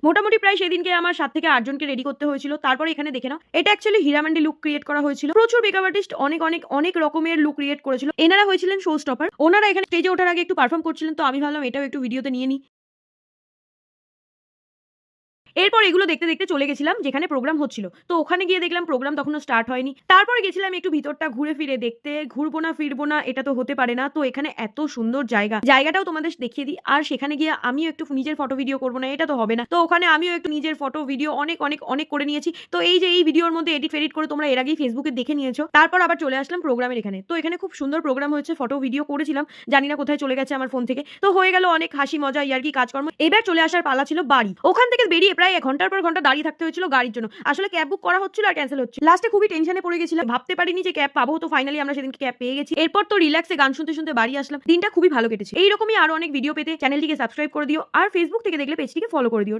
মোটামুটি প্রায় সেদিনকে আমার 7 থেকে 8 জনকে রেডি করতে হয়েছিল। তারপরে এখানে দেখে নাও, এটা অ্যাকচুয়ালি হীরামান্ডি লুক ক্রিয়েট করা হয়েছিল। প্রচুর মেকআপ আর্টিস্ট অনেক রকমের লুক ক্রিয়েট করেছিল। এনারা হয়েছিলেন শো স্টপার। ওনারা এখানে স্টেজে ওঠার আগে একটু পারফর্ম করছিলেন, তো আমি ভাবলাম এটাও একটু ভিডিওতে নিয়ে নিই। এরপর এগুলো দেখতে দেখতে চলে গেছিলাম যেখানে প্রোগ্রাম হচ্ছিল। তো ওখানে গিয়ে দেখলাম প্রোগ্রাম তখনও স্টার্ট হয়নি। তারপরে গেছিলাম একটু ভিতরটা ঘুরে ফিরে দেখতে। ঘুরবো না ফিরবো না এটা তো হতে পারে না। তো এখানে এত সুন্দর জায়গাটাও তোমাদের দেখিয়ে দিই। আর সেখানে গিয়ে আমিও একটু নিজের ফটো ভিডিও করব না, এটা তো হবে না। তো ওখানে আমিও একটু নিজের ফটো ভিডিও অনেক করে নিয়েছি। তো এই যে এই ভিডিওর মধ্যে এডিট ফেডিট করে তোমরা এর আগেই ফেসবুকে দেখে নিয়েছো। তারপর আবার চলে আসলাম প্রোগ্রামের এখানে। তো এখানে খুব সুন্দর প্রোগ্রাম হয়েছে, ফটো ভিডিও করেছিলাম। জানি না কোথায় চলে গেছে আমার ফোন থেকে। তো হয়ে গেল অনেক হাসি মজা ইয়ার্কি কাজকর্ম। এবার চলে আসার পালা ছিল বাড়ি। ওখান থেকে বেরিয়ে প্রায় 1 ঘন্টার পর ঘন্টা দাঁড়িয়ে থাকতে হয়েছিল গাড়ির জন্য। আসলে ক্যাব বুক করা হচ্ছিল আর ক্যান্সেল হচ্ছিল। লাস্টে খুবই টেনশনে পড়ে গেছিলাম, ভাবতে পারিনি যে ক্যাব পাবো। তো ফাইনালি আমরা সেদিনকে ক্যাব পেয়ে গেছি। এরপর তো রিল্যাক্সে গান শুনতে শুনতে বাড়ি আসলাম। দিনটা খুবই ভালো কেটেছে। এইরকমই আরো অনেক ভিডিও পেতে চ্যানেলটিকে সাবস্ক্রাইব করে দিও, আর ফেসবুক থেকে দেখলে পেজটিকে ফলো করে দিও।